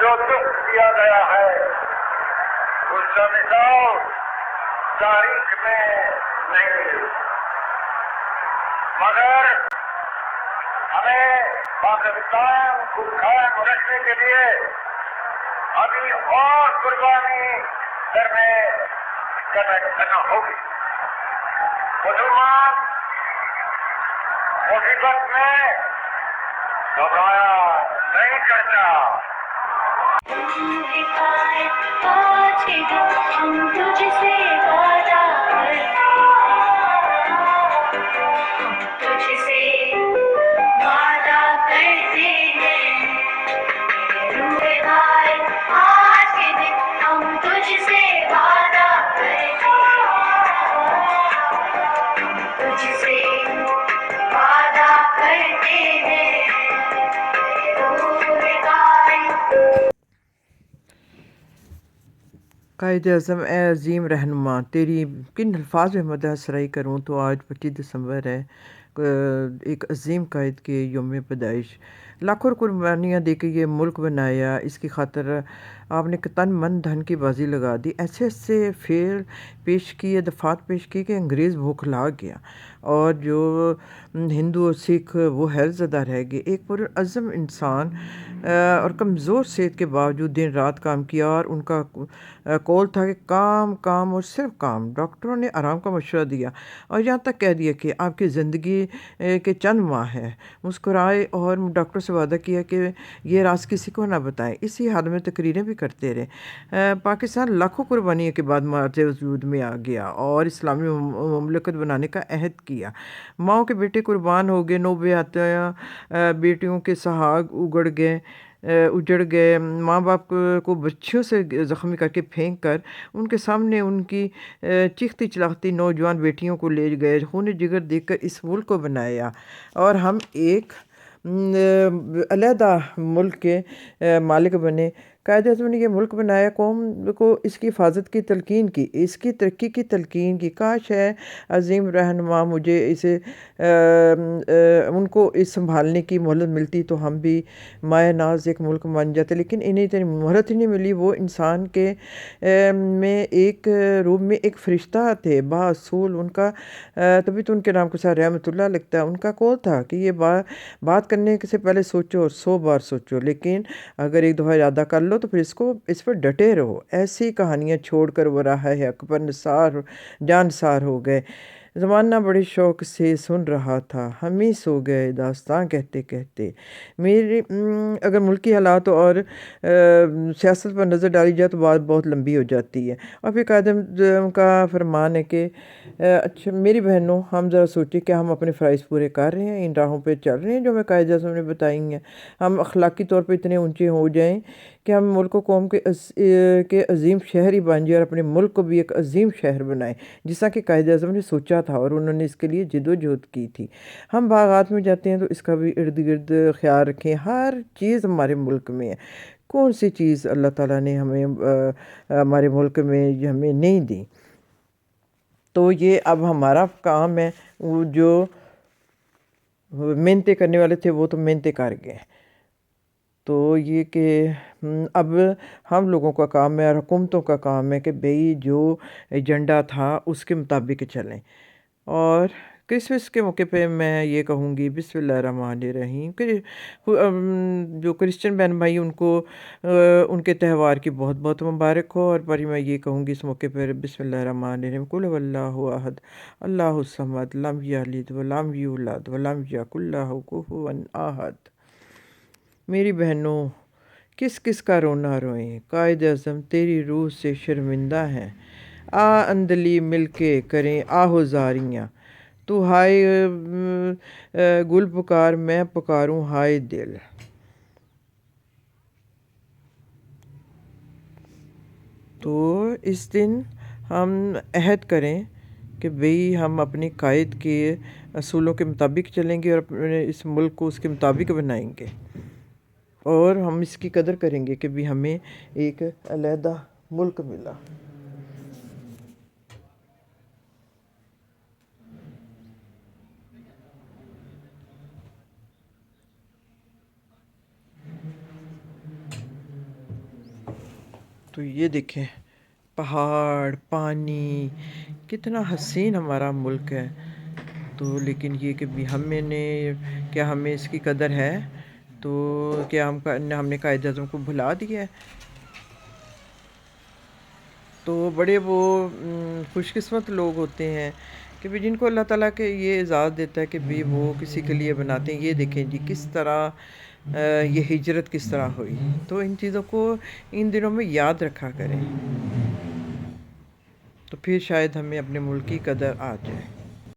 جو دکھ دیا گیا ہے اس کا مثال تاریخ میں نہیں، مگر ہمیں پاکستان کو قائم رکھنے کے لیے ابھی اور قربانی کرنا ہوگی۔ مسلمان مصیبت میں گھبرایا نہیں کرتا۔ ہم تجھ سے وعدہ تجھ سے وعدہ کرتے ہیں، آج کے دن ہم تجھ سے وعدہ کرتے ہیں، تجھ سے وعدہ کرتے ہیں۔ قائد اعظم، اے عظیم رہنما، تیری کن الفاظ میں مدح سرائی کروں تو آج 25 دسمبر ہے، ایک عظیم قائد کے یوم پیدائش۔ لاکھوں قربانیاں دے کے یہ ملک بنایا، اس کی خاطر آپ نے تن من دھن کی بازی لگا دی، ایسے ایسے فعل پیش کیے، دفعات پیش کی کہ انگریز بھوکھلا گیا، اور جو ہندو اور سکھ وہ حیرت زدہ رہ گئے۔ ایک پرعزم انسان اور کمزور صحت کے باوجود دن رات کام کیا، اور ان کا قول تھا کہ کام کام اور صرف کام۔ ڈاکٹروں نے آرام کا مشورہ دیا اور یہاں تک کہہ دیا کہ آپ کی زندگی کے چند ماہ ہیں۔ مسکرائے اور ڈاکٹر سے وعدہ کیا کہ یہ راز کسی کو نہ بتائیں۔ اسی حال میں تقریریں بھی کرتے رہے۔ پاکستان لاکھوں قربانیوں کے بعد مارچ وجود میں آ گیا اور اسلامی مملکت بنانے کا عہد کیا۔ ماؤں کے بیٹے قربان ہو گئے، 9 بیٹیوں کے سہاگ اجڑ گئے، ماں باپ کو بچیوں سے زخمی کر کے پھینک کر ان کے سامنے ان کی چیختی چلاختی نوجوان بیٹیوں کو لے گئے، خون جگر دیکھ کر اس ملک کو بنایا اور ہم ایک علیحدہ ملک کے مالک بنے۔ قائد اعظم نے یہ ملک بنایا، قوم کو اس کی حفاظت کی تلقین کی، اس کی ترقی کی تلقین کی۔ کاش ہے عظیم رہنما مجھے ان کو اس سنبھالنے کی مہلت ملتی تو ہم بھی مائع ناز ایک ملک بن جاتے، لیکن انہیں اتنی مہلت ہی نہیں ملی۔ وہ انسان کے میں ایک روپ میں ایک فرشتہ تھے بااصول، ان کا تبھی تو ان کے نام کو ساتھ رحمت اللہ لگتا ہے۔ ان کا قول تھا کہ یہ بات کرنے سے پہلے سوچو اور 100 بار سوچو، لیکن اگر ایک دفعہ ارادہ کر لو تو پھر اس پر ڈٹے رہو۔ ایسی کہانیاں چھوڑ کر وہ راہ حق پر جانسار ہو گئے۔ زمانہ بڑے شوق سے سن رہا تھا، ہم ہی سو گئے داستاں کہتے کہتے۔ اگر ملکی حالات اور سیاست پر نظر ڈالی جائے تو بات بہت لمبی ہو جاتی ہے۔ اور پھر قائد اعظم کا فرمان ہے کہ اچھا میری بہنوں، ہم ذرا سوچیں کہ ہم اپنے فرائض پورے کر رہے ہیں، ان راہوں پہ چل رہے ہیں جو ہمیں قائد اعظم نے بتائی ہیں۔ ہم اخلاقی طور پہ اتنے اونچے ہو جائیں کہ ہم ملک و قوم کے عظیم شہر ہی بن جائیں اور اپنے ملک کو بھی ایک عظیم شہر بنائیں، جس طرح کہ قائد اعظم نے سوچا تھا اور انہوں نے اس کے لیے جد و جہد کی تھی۔ ہم باغات میں جاتے ہیں تو اس کا بھی ارد گرد خیال رکھیں، ہر چیز ہمارے ملک میں ہے، کون سی چیز اللہ تعالیٰ نے ہمیں ہمارے ملک میں ہمیں نہیں دی۔ تو یہ اب ہمارا کام ہے، وہ جو محنتیں کرنے والے تھے وہ تو محنتیں کر گئے، تو یہ کہ اب ہم لوگوں کا کام ہے اور حکومتوں کا کام ہے کہ بھئی جو ایجنڈا تھا اس کے مطابق چلیں۔ اور کرسمس کے موقع پہ میں یہ کہوں گی بسم اللہ الرحمن الرحیم، کہ جو کرسچن بہن بھائی ان کو ان کے تہوار کی بہت بہت مبارک ہو، اور پر میں یہ کہوں گی اس موقع پر بسم اللہ الرحمن الرحیم، قل هو اللہ احد اللہ الصمد لم یلد ولم یولد ولم یکن لہ کفوا احد۔ میری بہنوں، کس کس کا رونا روئیں، قائد اعظم تیری روح سے شرمندہ ہیں، اندلی مل کے کریں آہو زاریاں، تو ہائے گل پکار میں پکاروں ہائے دل۔ تو اس دن ہم عہد کریں کہ بھئی ہم اپنے قائد کے اصولوں کے مطابق چلیں گے اور اپنے اس ملک کو اس کے مطابق بنائیں گے، اور ہم اس کی قدر کریں گے کہ بھی ہمیں ایک علیحدہ ملک ملا۔ تو یہ دیکھیں پہاڑ، پانی، کتنا حسین ہمارا ملک ہے. تو لیکن یہ کہ بھی کیا ہمیں اس کی قدر ہے؟ تو کیا ہم نے قائد اعظم کو بھلا دیا ہے؟ تو بڑے وہ خوش قسمت لوگ ہوتے ہیں کہ بھی جن کو اللہ تعالیٰ کے یہ اعزاز دیتا ہے کہ بھی وہ کسی کے لیے بناتے ہیں. یہ دیکھیں جی کس طرح یہ ہجرت کس طرح ہوئی. تو ان چیزوں کو ان دنوں میں یاد رکھا کریں، تو پھر شاید ہمیں اپنے ملک کی قدر آ جائے.